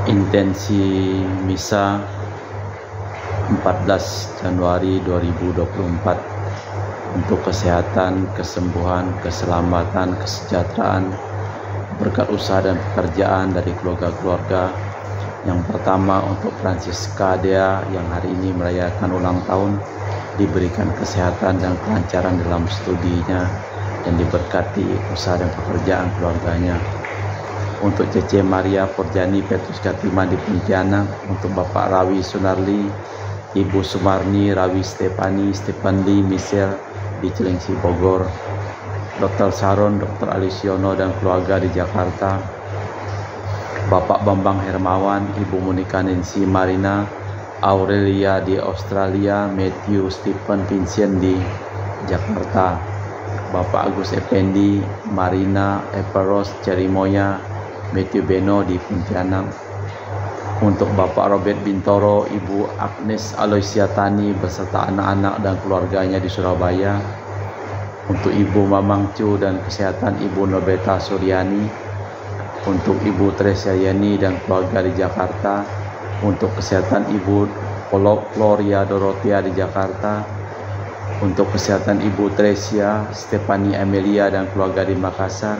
Intensi misa 14 Januari 2024 untuk kesehatan, kesembuhan, keselamatan, kesejahteraan, berkat usaha dan pekerjaan dari keluarga-keluarga. Yang pertama untuk Francisca Dea yang hari ini merayakan ulang tahun, diberikan kesehatan dan kelancaran dalam studinya dan diberkati usaha dan pekerjaan keluarganya. Untuk Cece Maria Porjani Petrus Katima di Pontianak, untuk Bapak Rawi Sunarli, Ibu Sumarni, Rawi Stepanli, Michelle di Cilengsi Bogor, Dr. Saron, Dr. Alisiono dan keluarga di Jakarta, Bapak Bambang Hermawan, Ibu Monika Nancy Marina, Aurelia di Australia, Matthew Stephen Vincent di Jakarta, Bapak Agus Effendi, Marina Eperos Cerimoya, Matthew Beno di Pontianak. Untuk Bapak Robert Bintoro, Ibu Agnes Aloysia Tani beserta anak-anak dan keluarganya di Surabaya. Untuk Ibu Mamang Cu dan kesehatan Ibu Nobeta Suryani. Untuk Ibu Tresia Yani dan keluarga di Jakarta. Untuk kesehatan Ibu Gloria Dorothea di Jakarta. Untuk kesehatan Ibu Tresia Stefani Amelia dan keluarga di Makassar.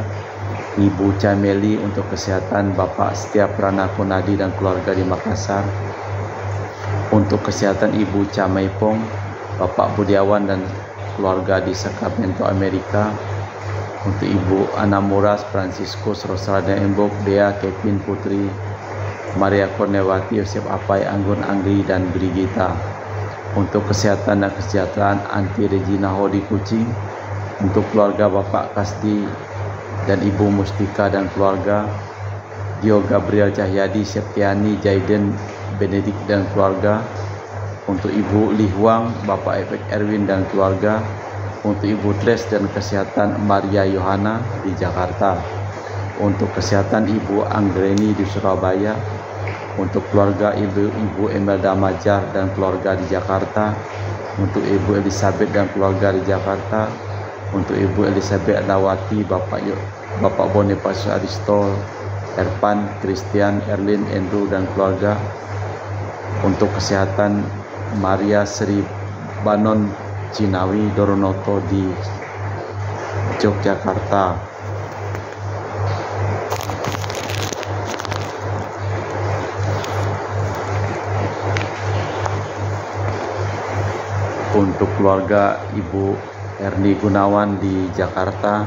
Ibu Cameli untuk kesehatan Bapak Setiap Rana Kunadi dan keluarga di Makassar. Untuk kesehatan Ibu Camaipong, Bapak Budiawan dan keluarga di Sacramento, Amerika. Untuk Ibu Ana Muras, Franciscus, Rosalda Embok, Dea, Kevin Putri, Maria Kornewati, Yosef Apai, Anggun Anggi dan Brigita. Untuk kesehatan dan kesejahteraan Anti Regina Hodi Kucing. Untuk keluarga Bapak Kasdi dan Ibu Mustika dan keluarga, Dio Gabriel Cahyadi, Septiani, Jaiden, Benedik dan keluarga. Untuk Ibu Lihwang, Bapak Efek Erwin dan keluarga. Untuk Ibu Tres dan kesehatan Maria Yohana di Jakarta. Untuk kesehatan Ibu Anggreni di Surabaya. Untuk keluarga Ibu Emelda Majar dan keluarga di Jakarta. Untuk Ibu Elizabeth dan keluarga di Jakarta. Untuk Ibu Elizabeth Lawati, Bapak Boniface Aristo, Erpan, Christian, Erlin, Andrew dan keluarga. Untuk kesehatan Maria Sri Banon Cinawi Doronoto di Yogyakarta. Untuk keluarga Ibu Erni Gunawan di Jakarta.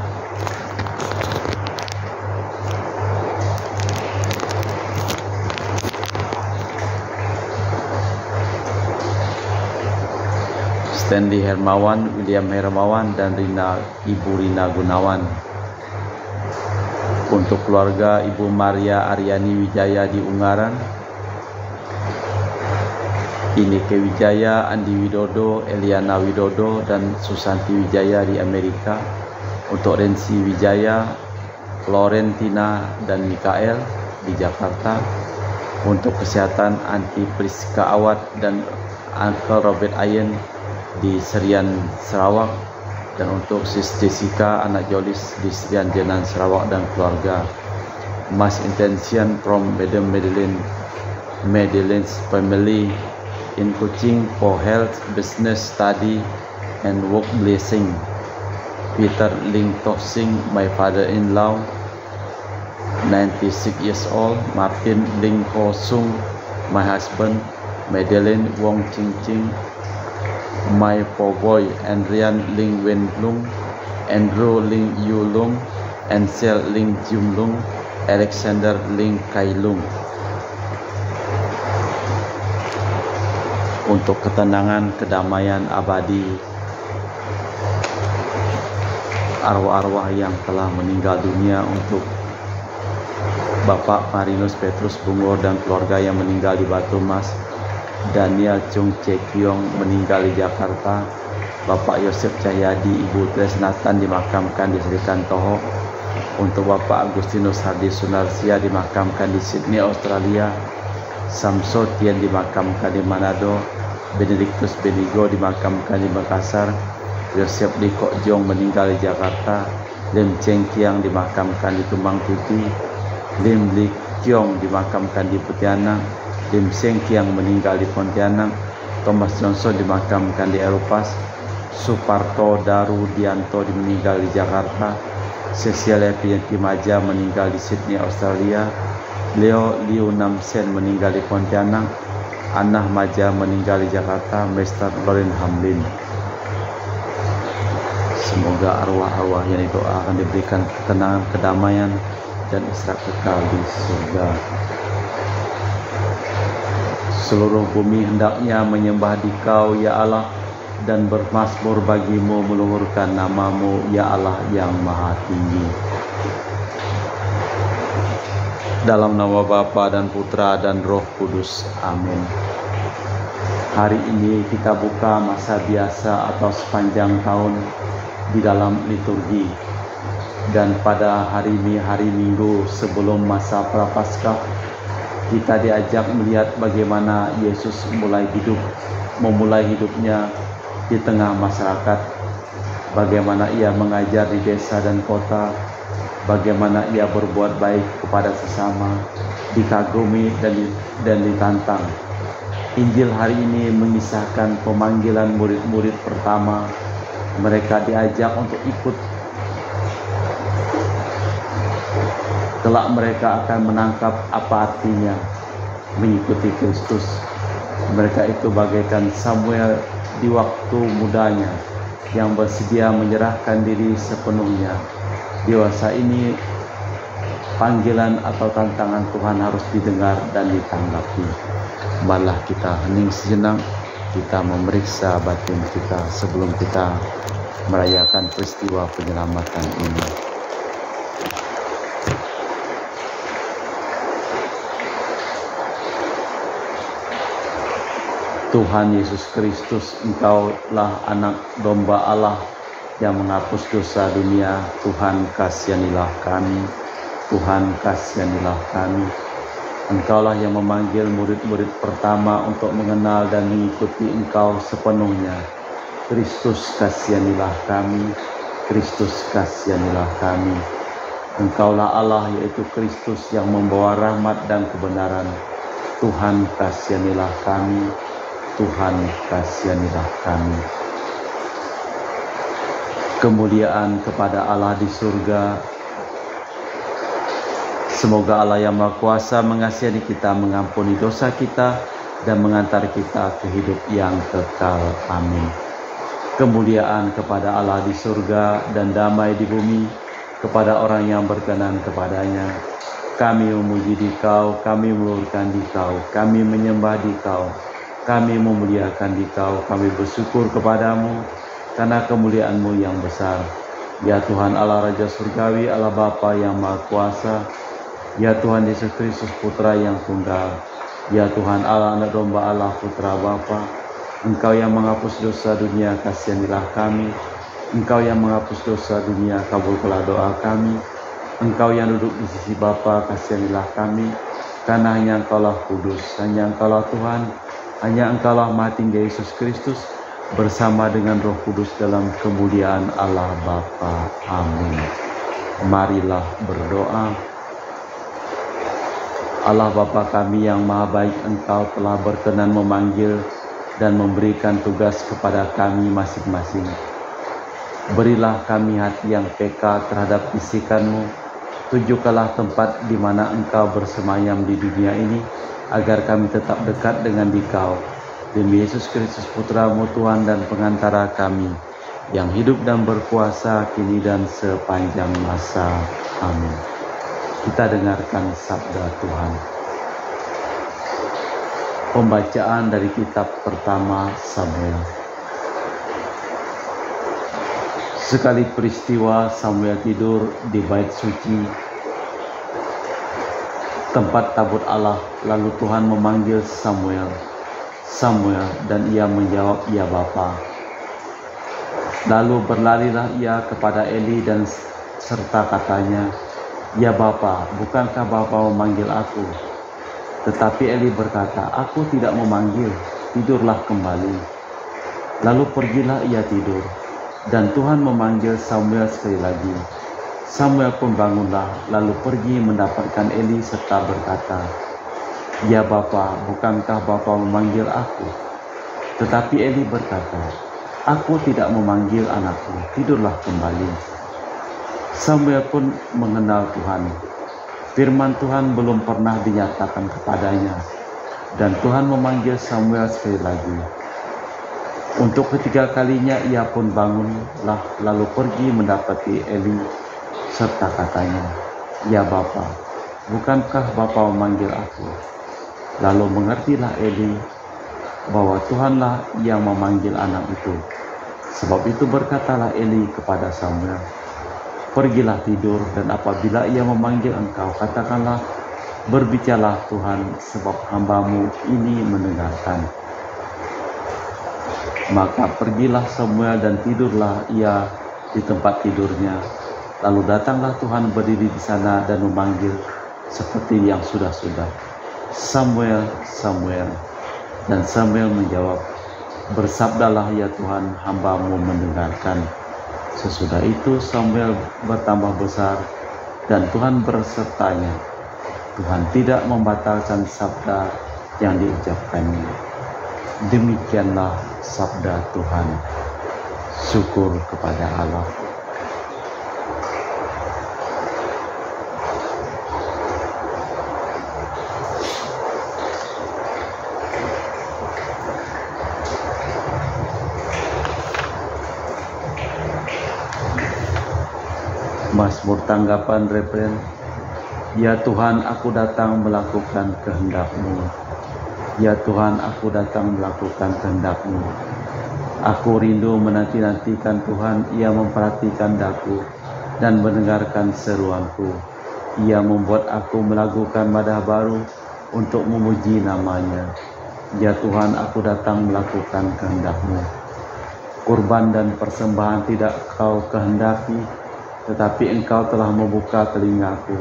Stanley Hermawan, William Hermawan dan Ibu Rina Gunawan. Untuk keluarga Ibu Maria Aryani Wijaya di Ungaran. Ineke Wijaya, Andi Widodo, Eliana Widodo dan Susanti Wijaya di Amerika. Untuk Rensi Wijaya, Florentina dan Mikael di Jakarta. Untuk kesehatan Anti Priska Awad dan Uncle Robert Ayen di Serian Sarawak. Dan untuk Sis Jessica, anak Jolis di Serian Jenan Sarawak dan keluarga. Mass intention from Madam Madeline's family in Kuching for health, business, study, and work blessing. Peter Ling Tok Sing, my father-in-law, 96 years old. Martin Ling Ho Sung, my husband. Madeline Wong Ching Ching, my poor boy. Andrian Ling Wen Lung, Andrew Ling Yu Lung, Ansel Ling Jum Lung, Alexander Ling Kai Lung. Untuk ketenangan, kedamaian abadi arwah-arwah yang telah meninggal dunia. Untuk Bapak Marinus Petrus Bungor dan keluarga yang meninggal di Batu Mas. Daniel Chung Cekyong meninggal di Jakarta. Bapak Yosef Cahyadi, Ibu Tres Nathan dimakamkan di Serikan Toho. Untuk Bapak Agustinus Hardi Sunarsia dimakamkan di Sydney, Australia. Samso Tien dimakamkan di Manado. Benedictus Benigo dimakamkan di Makassar. Yosef Liko Jong meninggal di Jakarta. Lem Cheng Kiang dimakamkan di Tumbang Putih. Lim Li Kiong dimakamkan di Pontianak, Lim Seng Kiang meninggal di Pontianak, Thomas Johnson dimakamkan di Eropa, Suparto Daru Dianto meninggal di Jakarta, Cecilia Pianti Maja meninggal di Sydney, Australia, Leo Liu Nam Sen meninggal di Pontianak, Anah Maja meninggal di Jakarta, Mr. Loren Hamlin. Semoga arwah-arwah yang didoakan diberikan ketenangan, kedamaian, dan istirahat kekal di surga. Seluruh bumi hendaknya menyembah Dikau, ya Allah, dan bermasmur bagimu, meluhurkan namamu, ya Allah yang maha tinggi. Dalam nama Bapa dan Putra dan Roh Kudus. Amin. Hari ini kita buka masa biasa atau sepanjang tahun di dalam liturgi. Dan pada hari ini, hari Minggu sebelum masa Prapaskah, kita diajak melihat bagaimana Yesus memulai hidupnya di tengah masyarakat, bagaimana ia mengajar di desa dan kota, bagaimana ia berbuat baik kepada sesama, dikagumi dan ditantang. Injil hari ini mengisahkan pemanggilan murid-murid pertama. Mereka diajak untuk ikut. Kelak mereka akan menangkap apa artinya mengikuti Kristus. Mereka itu bagaikan Samuel di waktu mudanya yang bersedia menyerahkan diri sepenuhnya. Dewasa ini panggilan atau tantangan Tuhan harus didengar dan ditanggapi. Malah kita hening sejenak, kita memeriksa batin kita sebelum kita merayakan peristiwa penyelamatan ini. Tuhan Yesus Kristus, Engkaulah anak domba Allah yang menghapus dosa dunia. Tuhan, kasihanilah kami. Tuhan, kasihanilah kami. Engkaulah yang memanggil murid-murid pertama untuk mengenal dan mengikuti Engkau sepenuhnya. Kristus, kasihanilah kami. Kristus, kasihanilah kami. Engkaulah Allah, yaitu Kristus yang membawa rahmat dan kebenaran. Tuhan, kasihanilah kami. Tuhan, kasihanilah kami. Kemuliaan kepada Allah di surga. Semoga Allah yang Maha Kuasa mengasihi kita, mengampuni dosa kita, dan mengantar kita ke hidup yang kekal. Amin. Kemuliaan kepada Allah di surga dan damai di bumi kepada orang yang berkenan kepadanya. Kami memuji Dikau, kami meluhurkan Dikau, kami menyembah Dikau, kami memuliakan Dikau, kami bersyukur kepadamu karena kemuliaan-Mu yang besar. Ya Tuhan Allah Raja Surgawi, Allah Bapa yang Maha Kuasa, ya Tuhan Yesus Kristus Putra yang tunggal, ya Tuhan Allah Anak Domba Allah Putra Bapa, Engkau yang menghapus dosa dunia, kasihanilah kami. Engkau yang menghapus dosa dunia, kabulkanlah doa kami. Engkau yang duduk di sisi Bapa, kasihanilah kami. Karena hanya Engkaulah kudus, hanya Engkaulah Tuhan, hanya Engkaulah Maha Tinggi Yesus Kristus, bersama dengan Roh Kudus dalam kemuliaan Allah Bapa. Amin. Marilah berdoa. Allah Bapa kami yang Maha Baik, Engkau telah berkenan memanggil dan memberikan tugas kepada kami masing-masing. Berilah kami hati yang peka terhadap bisikan-Mu. Tunjukkanlah tempat di mana Engkau bersemayam di dunia ini, agar kami tetap dekat dengan Dikau. Demi Yesus Kristus Putra-Mu, Tuhan dan pengantara kami, yang hidup dan berkuasa kini dan sepanjang masa. Amin. Kita dengarkan sabda Tuhan. Pembacaan dari kitab pertama Samuel. Sekali peristiwa Samuel tidur di bait suci, tempat tabut Allah. Lalu Tuhan memanggil Samuel, Samuel, dan ia menjawab, "Ya Bapa." Lalu berlarilah ia kepada Eli dan serta katanya, "Ya Bapa, bukankah Bapa memanggil aku?" Tetapi Eli berkata, "Aku tidak memanggil, tidurlah kembali." Lalu pergilah ia tidur, dan Tuhan memanggil Samuel sekali lagi. Samuel pun bangunlah, lalu pergi mendapatkan Eli serta berkata, "Ya Bapa, bukankah Bapa memanggil aku?" Tetapi Eli berkata, "Aku tidak memanggil anakku, tidurlah kembali." Samuel pun mengenal Tuhan. Firman Tuhan belum pernah dinyatakan kepadanya, dan Tuhan memanggil Samuel sekali lagi. Untuk ketiga kalinya ia pun bangunlah, lalu pergi mendapati Eli serta katanya, "Ya Bapa, bukankah Bapa memanggil aku?" Lalu mengertilah Eli bahwa Tuhanlah yang memanggil anak itu. Sebab itu berkatalah Eli kepada Samuel, "Pergilah tidur, dan apabila ia memanggil engkau, katakanlah, berbicaralah Tuhan, sebab hambamu ini mendengarkan." Maka pergilah Samuel dan tidurlah ia di tempat tidurnya. Lalu datanglah Tuhan berdiri di sana dan memanggil seperti yang sudah-sudah, "Samuel, Samuel." Dan Samuel menjawab, "Bersabdalah ya Tuhan, hambamu mendengarkan." Sesudah itu Samuel bertambah besar dan Tuhan bersertanya. Tuhan tidak membatalkan sabda yang diucapkannya. Demikianlah sabda Tuhan. Syukur kepada Allah. Mazmur tanggapan referen, "Ya Tuhan, aku datang melakukan kehendak-Mu. Ya Tuhan, aku datang melakukan kehendak-Mu. Aku rindu menanti-nantikan Tuhan, Ia memperhatikan daku dan mendengarkan seruanku. Ia membuat aku melakukan madah baru untuk memuji namanya. Ya Tuhan, aku datang melakukan kehendak-Mu. Kurban dan persembahan tidak Kau kehendaki, tetapi Engkau telah membuka telingaku.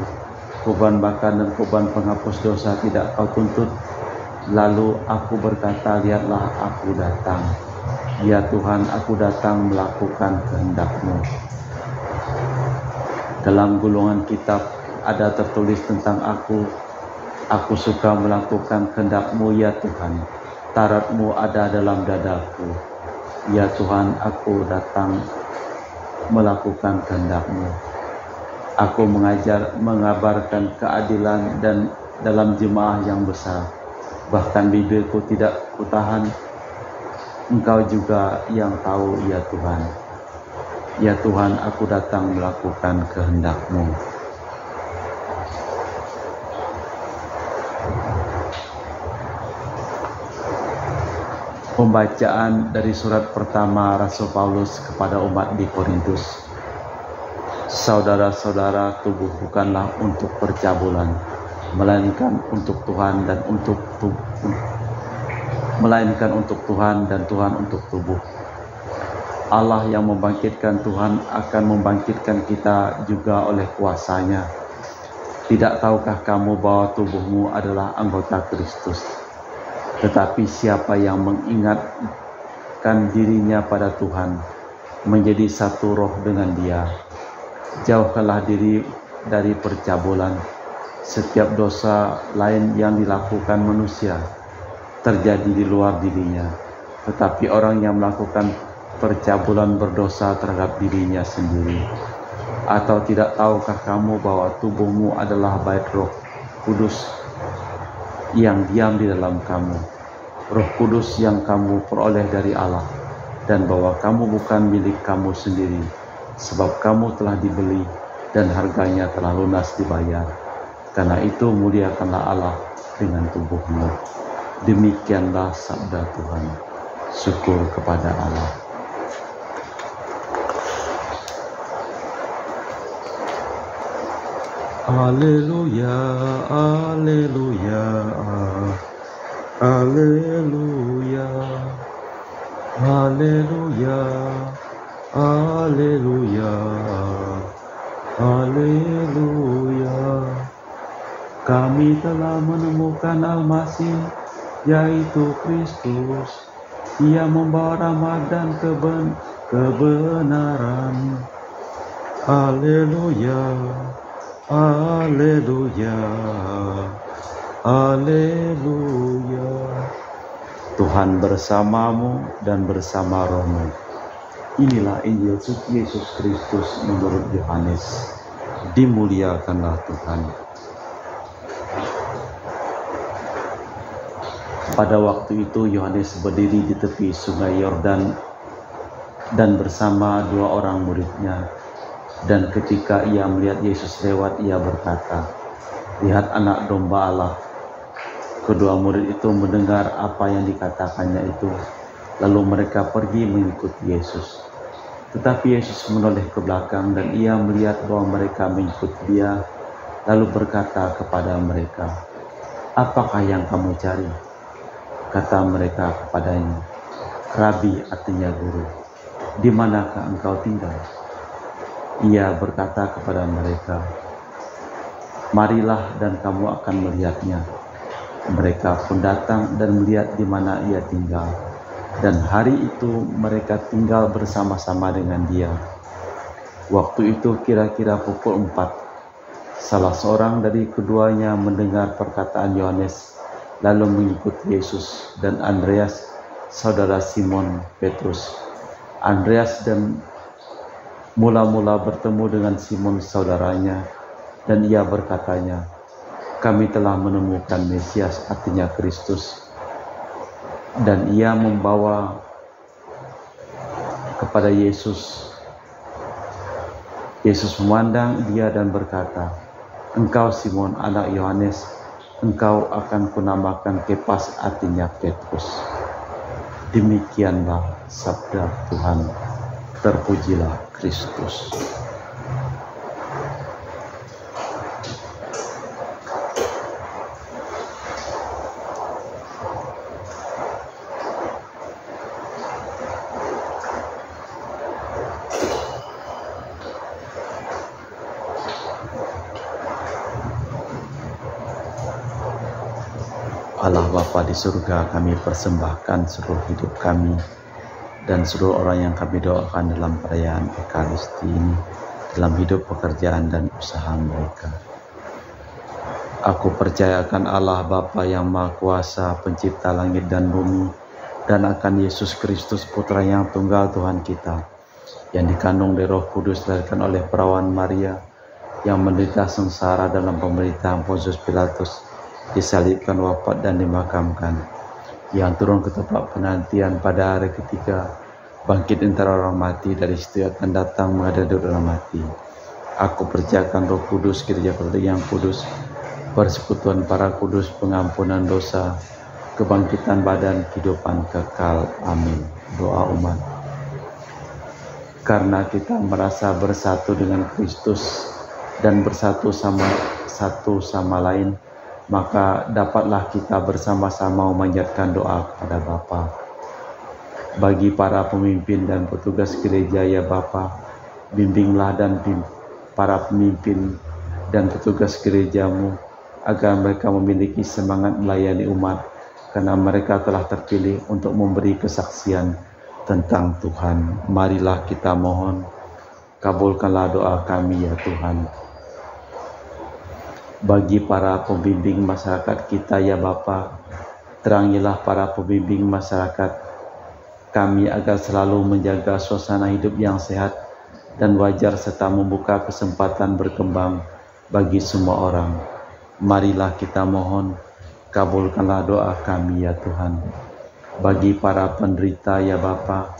Kurban bakar dan kurban penghapus dosa tidak Kau tuntut. Lalu aku berkata, lihatlah aku datang. Ya Tuhan, aku datang melakukan kehendak-Mu." Dalam gulungan kitab ada tertulis tentang aku suka melakukan kehendak-Mu ya Tuhan. Tarat-Mu ada dalam dadaku. Ya Tuhan, aku datang melakukan kehendak-Mu. Aku mengabarkan keadilan dan dalam jemaah yang besar. Bahkan bibirku tidak kutahan. Engkau juga yang tahu ya Tuhan. Ya Tuhan, aku datang melakukan kehendak-Mu. Pembacaan dari surat pertama Rasul Paulus kepada umat di Korintus. Saudara-saudara, tubuh bukanlah untuk percabulan, melainkan untuk Tuhan dan Tuhan untuk tubuh. Allah yang membangkitkan Tuhan akan membangkitkan kita juga oleh kuasa-Nya. Tidak tahukah kamu bahwa tubuhmu adalah anggota Kristus? Tetapi siapa yang mengingatkan dirinya pada Tuhan, menjadi satu roh dengan Dia. Jauhkanlah diri dari percabulan. Setiap dosa lain yang dilakukan manusia terjadi di luar dirinya, tetapi orang yang melakukan percabulan berdosa terhadap dirinya sendiri. Atau tidak tahukah kamu bahwa tubuhmu adalah bait Roh Kudus yang diam di dalam kamu, Roh Kudus yang kamu peroleh dari Allah, dan bahwa kamu bukan milik kamu sendiri, sebab kamu telah dibeli dan harganya telah lunas dibayar. Karena itu muliakanlah Allah dengan tubuhmu." Demikianlah sabda Tuhan. Syukur kepada Allah. Haleluya, haleluya, haleluya, haleluya, haleluya, haleluya. Kami telah menemukan Al-Masih, yaitu Kristus. Ia membawa rahmat dan kebenaran. Haleluya, haleluya, haleluya. Tuhan bersamamu dan bersama rohmu. Inilah Injil suci Yesus Kristus menurut Yohanes. Dimuliakanlah Tuhan. Pada waktu itu Yohanes berdiri di tepi sungai Yordan dan bersama dua orang muridnya. Dan ketika ia melihat Yesus lewat, ia berkata, "Lihat anak domba Allah." Kedua murid itu mendengar apa yang dikatakannya itu, lalu mereka pergi mengikuti Yesus. Tetapi Yesus menoleh ke belakang dan ia melihat bahwa mereka mengikuti dia, lalu berkata kepada mereka, "Apakah yang kamu cari?" Kata mereka kepadanya, "Rabi," artinya guru, "di manakah engkau tinggal?" Ia berkata kepada mereka, "Marilah dan kamu akan melihatnya." Mereka pun datang dan melihat di mana ia tinggal. Dan hari itu mereka tinggal bersama-sama dengan dia. Waktu itu kira-kira pukul 4. Salah seorang dari keduanya mendengar perkataan Yohanes, lalu mengikuti Yesus, dan Andreas, saudara Simon Petrus. Andreas dan mula-mula bertemu dengan Simon saudaranya, dan ia berkatanya, "Kami telah menemukan Mesias," artinya Kristus. Dan ia membawa kepada Yesus. Yesus memandang dia dan berkata, "Engkau Simon anak Yohanes, engkau akan kunamakan Kepas," artinya Petrus. Demikianlah sabda Tuhan. Terpujilah Kristus. Allah Bapa di surga, kami persembahkan seluruh hidup kami dan seluruh orang yang kami doakan dalam perayaan Ekaristi ini, dalam hidup, pekerjaan, dan usaha mereka. Aku percayakan Allah Bapa yang Maha Kuasa, pencipta langit dan bumi, dan akan Yesus Kristus Putra yang tunggal Tuhan kita, yang dikandung dari Roh Kudus, dilahirkan oleh perawan Maria, yang menderita sengsara dalam pemerintahan Pontius Pilatus, disalibkan, wafat, dan dimakamkan, yang turun ke tempat penantian pada hari ketiga, bangkit antara orang mati, dari situ akan datang menghadap orang mati. Aku percayakan Roh Kudus, Gereja Katolik yang kudus, persekutuan para kudus, pengampunan dosa, kebangkitan badan, kehidupan kekal. Amin. Doa umat. Karena kita merasa bersatu dengan Kristus dan bersatu satu sama lain, maka dapatlah kita bersama-sama memanjatkan doa kepada Bapa. Bagi para pemimpin dan petugas gereja, ya Bapa, bimbinglah dan para pemimpin dan petugas gerejamu, agar mereka memiliki semangat melayani umat, karena mereka telah terpilih untuk memberi kesaksian tentang Tuhan. Marilah kita mohon, kabulkanlah doa kami ya Tuhan. Bagi para pembimbing masyarakat kita ya Bapa, terangilah para pembimbing masyarakat kami agar selalu menjaga suasana hidup yang sehat dan wajar, serta membuka kesempatan berkembang bagi semua orang. Marilah kita mohon, kabulkanlah doa kami ya Tuhan. Bagi para penderita ya Bapa,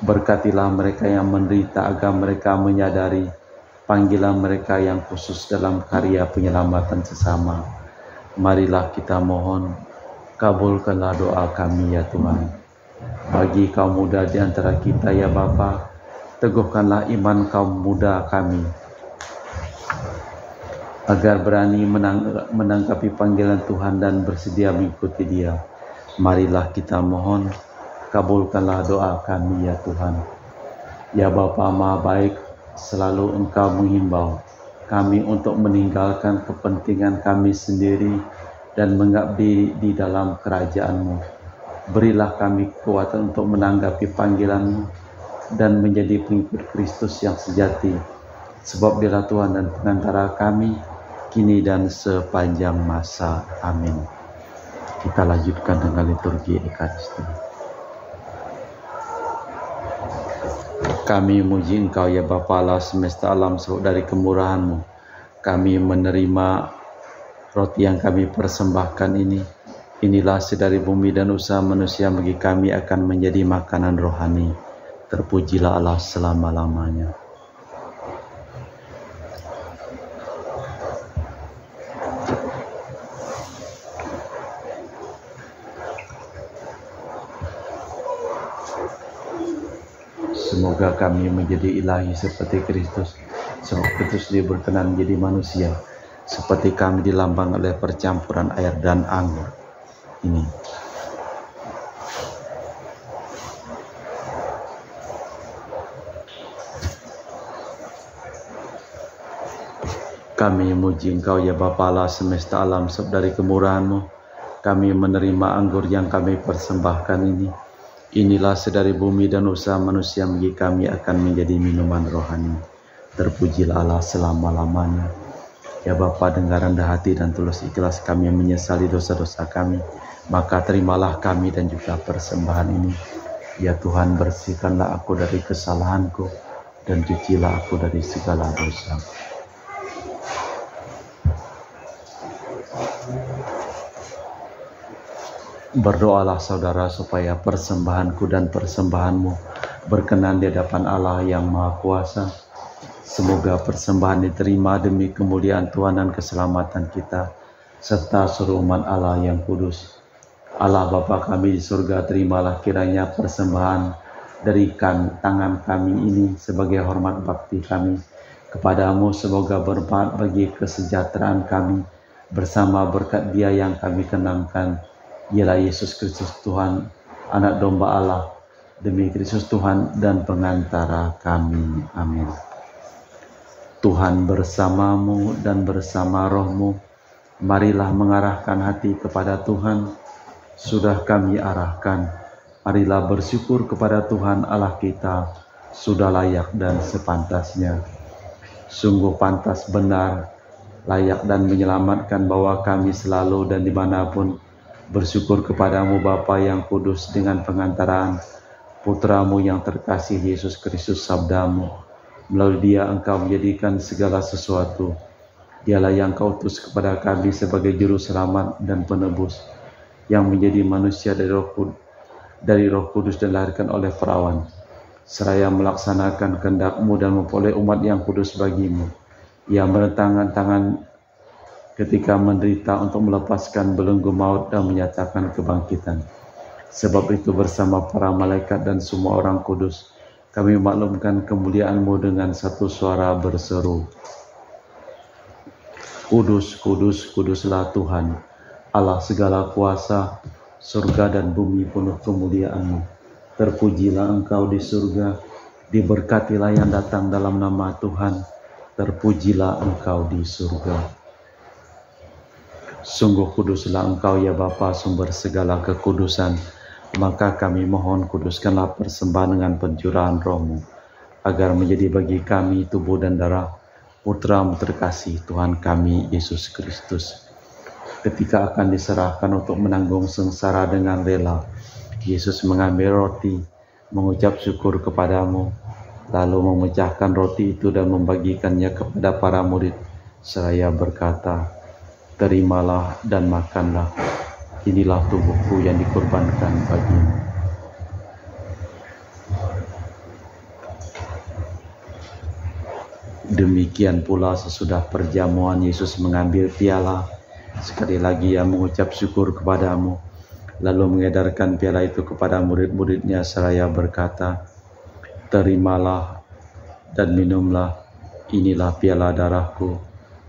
berkatilah mereka yang menderita agar mereka menyadari panggilan mereka yang khusus dalam karya penyelamatan sesama. Marilah kita mohon, kabulkanlah doa kami ya Tuhan. Bagi kaum muda di antara kita ya Bapa, teguhkanlah iman kaum muda kami, agar berani menanggapi panggilan Tuhan dan bersedia mengikuti Dia. Marilah kita mohon, kabulkanlah doa kami ya Tuhan. Ya Bapa Maha Baik, selalu Engkau menghimbau kami untuk meninggalkan kepentingan kami sendiri dan mengabdi di dalam kerajaan-Mu. Berilah kami kekuatan untuk menanggapi panggilan-Mu dan menjadi pengikut Kristus yang sejati, sebab Dialah Tuhan dan pengantara kami, kini dan sepanjang masa. Amin. Kita lanjutkan dengan liturgi Ekaristi. Kami muji Engkau ya Bapa Allah semesta alam, sebab dari kemurahan-Mu kami menerima roti yang kami persembahkan ini. Inilah sedari bumi dan usaha manusia bagi kami akan menjadi makanan rohani. Terpujilah Allah selama-lamanya. Semoga kami menjadi ilahi seperti Kristus. Sebab Kristus dia berkenan menjadi manusia, seperti kami dilambang oleh percampuran air dan anggur ini. Kami muji Engkau ya Bapa Allah semesta alam, sebab dari kemurahan-Mu kami menerima anggur yang kami persembahkan ini. Inilah sedari bumi dan usaha manusia bagi kami akan menjadi minuman rohani. Terpujilah Allah selama-lamanya. Ya Bapa, dengar rendah hati dan tulus ikhlas kami menyesali dosa-dosa kami, maka terimalah kami dan juga persembahan ini. Ya Tuhan, bersihkanlah aku dari kesalahanku dan cucilah aku dari segala dosa. Berdoalah saudara supaya persembahanku dan persembahanmu berkenan di hadapan Allah yang Maha Kuasa. Semoga persembahan diterima demi kemuliaan Tuhan dan keselamatan kita, serta seluruh umat Allah yang kudus. Allah Bapa kami di surga, terimalah kiranya persembahan dari tangan kami ini sebagai hormat bakti kami kepadamu. Semoga bermanfaat bagi kesejahteraan kami bersama berkat Dia yang kami kenangkan, ialah Yesus Kristus Tuhan, Anak Domba Allah, demi Kristus Tuhan dan pengantara kami. Amin. Tuhan bersamamu dan bersama rohmu. Marilah mengarahkan hati kepada Tuhan. Sudah kami arahkan, marilah bersyukur kepada Tuhan Allah kita. Sudah layak dan sepantasnya. Sungguh pantas, benar, layak dan menyelamatkan bahwa kami selalu dan dimanapun bersyukur kepadamu Bapa yang kudus, dengan pengantaran Putramu yang terkasih Yesus Kristus, sabdamu. Melalui Dia Engkau menjadikan segala sesuatu. Dialah yang Kau utus kepada kami sebagai juru selamat dan penebus, yang menjadi manusia dari Roh Kudus dan dilahirkan oleh perawan, seraya melaksanakan kehendak-Mu dan memperoleh umat yang kudus bagimu. Ia menentangkan tangan ketika menderita untuk melepaskan belenggu maut dan menyatakan kebangkitan. Sebab itu bersama para malaikat dan semua orang kudus, kami memaklumkan kemuliaan-Mu dengan satu suara berseru, Kudus, kudus, kuduslah Tuhan, Allah segala kuasa, surga dan bumi penuh kemuliaan-Mu. Terpujilah Engkau di surga, diberkatilah yang datang dalam nama Tuhan, terpujilah Engkau di surga. Sungguh kuduslah Engkau ya Bapa, sumber segala kekudusan. Maka kami mohon, kuduskanlah persembahan dengan pencurahan Roh-Mu, agar menjadi bagi kami tubuh dan darah Putra-Mu terkasih, Tuhan kami Yesus Kristus. Ketika akan diserahkan untuk menanggung sengsara dengan rela, Yesus mengambil roti, mengucap syukur kepadamu, lalu memecahkan roti itu dan membagikannya kepada para murid, seraya berkata, Terimalah dan makanlah, inilah tubuhku yang dikorbankan bagimu. Demikian pula sesudah perjamuan Yesus mengambil piala, sekali lagi Ia mengucap syukur kepadamu, lalu mengedarkan piala itu kepada murid-muridnya seraya berkata, Terimalah dan minumlah, inilah piala darahku,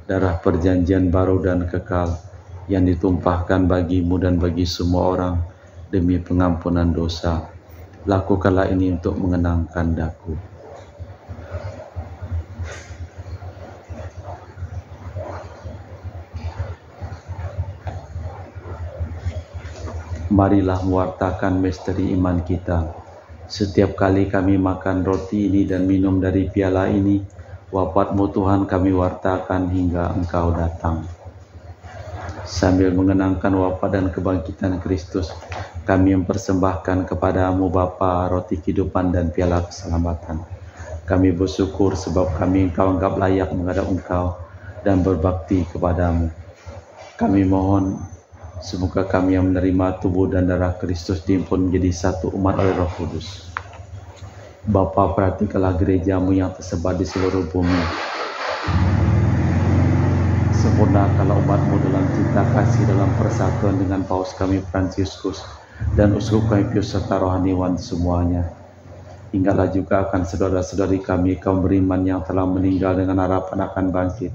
darah perjanjian baru dan kekal, yang ditumpahkan bagimu dan bagi semua orang demi pengampunan dosa. Lakukanlah ini untuk mengenangkan daku. Marilah mewartakan misteri iman kita. Setiap kali kami makan roti ini dan minum dari piala ini, Wafat-Mu Tuhan kami wartakan hingga Engkau datang. Sambil mengenangkan wafat dan kebangkitan Kristus, kami mempersembahkan kepada-Mu Bapa roti kehidupan dan piala keselamatan. Kami bersyukur sebab kami Engkau anggap layak menghadap Engkau dan berbakti kepada-Mu. Kami mohon semoga kami yang menerima tubuh dan darah Kristus dihimpun menjadi satu umat oleh Roh Kudus. Bapa, perhatikanlah gereja-Mu yang tersebar di seluruh bumi. Sempurnakanlah umat-Mu dalam cinta kasih dalam persatuan dengan Paus kami Fransiskus dan Uskup kami Pius serta rohaniwan semuanya. Ingatlah juga akan saudara-saudari kami kaum beriman yang telah meninggal dengan harapan akan bangkit,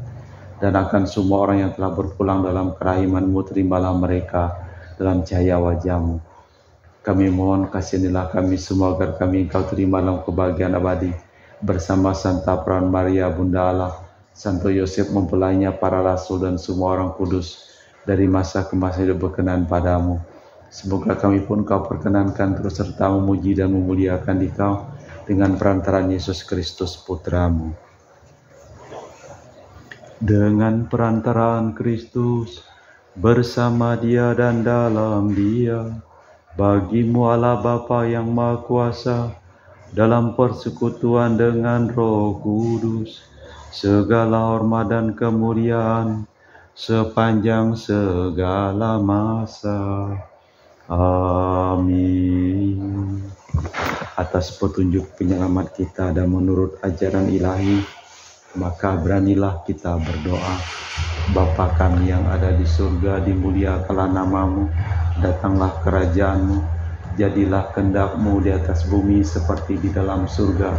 dan akan semua orang yang telah berpulang dalam kerahiman-Mu, terimalah mereka dalam cahaya wajah-Mu. Kami mohon kasihanilah kami semua agar kami Engkau terima dalam kebahagiaan abadi bersama Santa Perawan Maria Bunda Allah, Santo Yosef mempelainya, para rasul dan semua orang kudus dari masa ke masa hidup berkenan padamu. Semoga kami pun Kau perkenankan terus serta memuji dan memuliakan Dikau dengan perantaraan Yesus Kristus Putra-Mu. Dengan perantaraan Kristus, bersama Dia dan dalam Dia, bagi-Mu Allah Bapa yang Maha Kuasa, dalam persekutuan dengan Roh Kudus, segala hormat dan kemuliaan sepanjang segala masa. Amin. Atas petunjuk penyelamat kita dan menurut ajaran ilahi, maka beranilah kita berdoa. Bapa kami yang ada di surga, dimuliakanlah nama-Mu, datanglah kerajaan-Mu, jadilah kehendak-Mu di atas bumi seperti di dalam surga.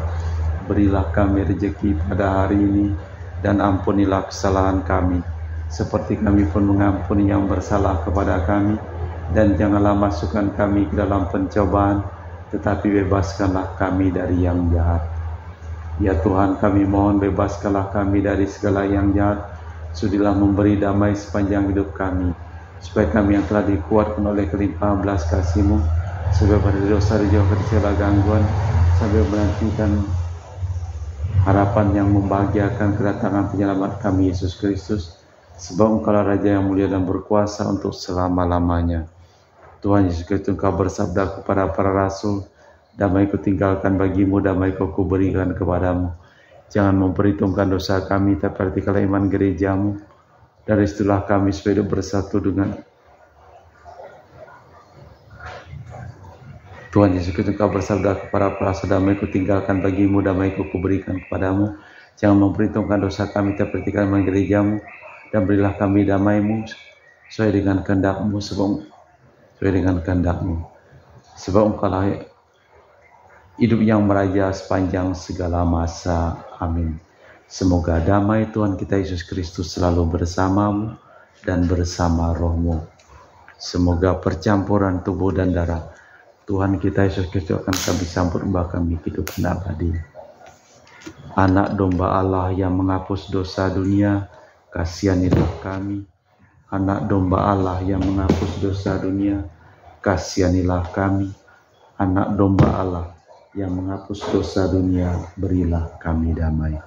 Berilah kami rezeki pada hari ini, dan ampunilah kesalahan kami, seperti kami pun mengampuni yang bersalah kepada kami. Dan janganlah masukkan kami ke dalam pencobaan, tetapi bebaskanlah kami dari yang jahat. Ya Tuhan, kami mohon bebaskanlah kami dari segala yang jahat. Sudilah memberi damai sepanjang hidup kami, supaya kami yang telah dikuatkan oleh kelimpahan belas kasih-Mu, supaya pada dosa dijauhkan dari segala gangguan, sambil menantikan harapan yang membahagiakan kedatangan penyelamat kami Yesus Kristus, sebab Engkaulah Raja yang mulia dan berkuasa untuk selama-lamanya. Tuhan Yesus Kristus, Engkau bersabda kepada para rasul, damai kutinggalkan bagimu, damai ku berikan kepadamu. Jangan memperhitungkan dosa kami, tapi artikanlah iman gereja-Mu. Dari situlah kami supaya hidup bersatu dengan Tuhan Yesus Kristus. Engkau bersabda kepada para rasul, damai kutinggalkan bagimu, damai ku berikan kepadamu. Jangan memperhitungkan dosa kami, tapi artikanlah iman gereja-Mu. Dan berilah kami damai-Mu sesuai dengan kehendak-Mu, sebab Engkaulah hidup yang meraja sepanjang segala masa. Amin. Semoga damai Tuhan kita Yesus Kristus selalu bersamamu dan bersama roh-Mu. Semoga percampuran tubuh dan darah Tuhan kita Yesus Kristus akan kami sambut membawa kami kehidupan abadi. Anak domba Allah yang menghapus dosa dunia, kasihanilah kami. Anak domba Allah yang menghapus dosa dunia, kasihanilah kami. Anak domba Allah yang menghapus dosa dunia, berilah kami damai.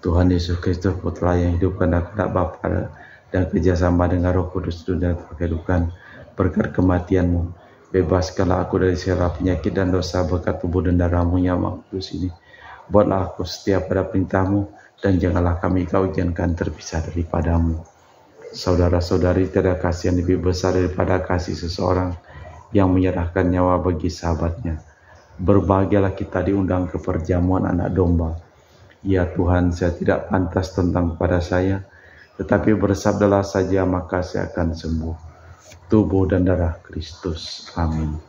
Tuhan Yesus Kristus, Putra yang hidup karena kehendak Bapa dan kerjasama dengan Roh Kudus dunia terkehidupan, berkat kematian-Mu, bebaskanlah aku dari segala penyakit dan dosa berkat tubuh dan darah-Mu yang Maha Kudus ini. Buatlah aku setia pada perintah-Mu, dan janganlah kami Kau izinkan terpisah daripada-Mu. Saudara-saudari, tiada kasih yang lebih besar daripada kasih seseorang yang menyerahkan nyawa bagi sahabatnya. Berbahagialah kita diundang ke perjamuan anak domba. Ya Tuhan, saya tidak pantas tentang kepada saya, tetapi bersabdalah saja maka saya akan sembuh. Tubuh dan darah Kristus. Amin.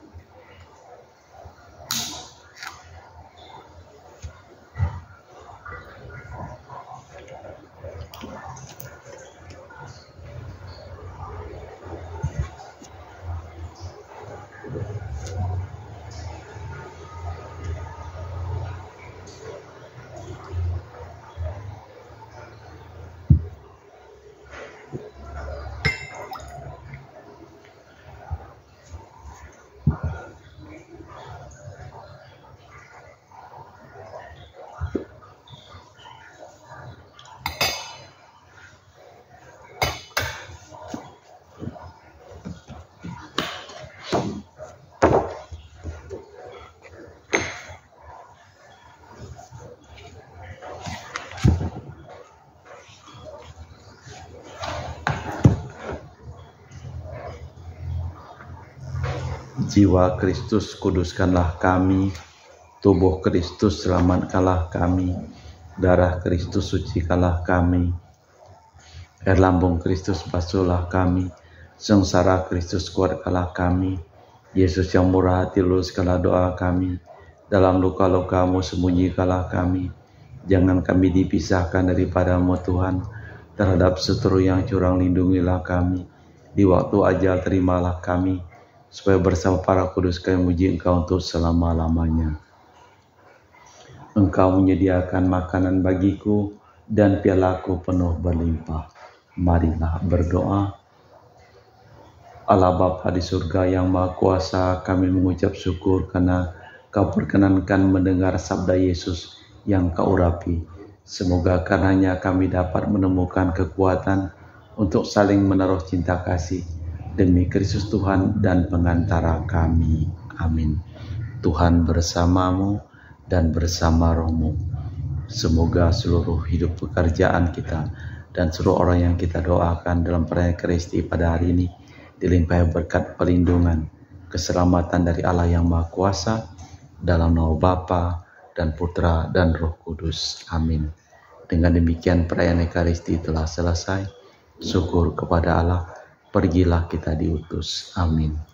Jiwa Kristus kuduskanlah kami, tubuh Kristus selamatkanlah kami, darah Kristus sucikanlah kami, air lambung Kristus basuhlah kami, sengsara Kristus kuatkanlah kami, Yesus yang murah hati luluskanlah doa kami, dalam luka-luka-Mu sembunyikanlah kami, jangan kami dipisahkan daripadamu Tuhan, terhadap seteru yang curang lindungilah kami, di waktu ajal terimalah kami, supaya bersama para kudus kami memuji Engkau untuk selama-lamanya. Engkau menyediakan makanan bagiku dan pialaku penuh berlimpah. Marilah berdoa. Allah Bapa di surga yang Maha Kuasa, kami mengucap syukur karena Kau perkenankan mendengar sabda Yesus yang Kau urapi. Semoga karenanya kami dapat menemukan kekuatan untuk saling menaruh cinta kasih demi Kristus Tuhan dan pengantara kami. Amin. Tuhan bersamamu dan bersama rohmu. Semoga seluruh hidup pekerjaan kita dan seluruh orang yang kita doakan dalam perayaan Kristi pada hari ini dilimpahi berkat perlindungan, keselamatan dari Allah yang Maha Kuasa, dalam nama Bapa dan Putra dan Roh Kudus. Amin. Dengan demikian perayaan Ekaristi telah selesai. Syukur kepada Allah. Pergilah kita diutus. Amin.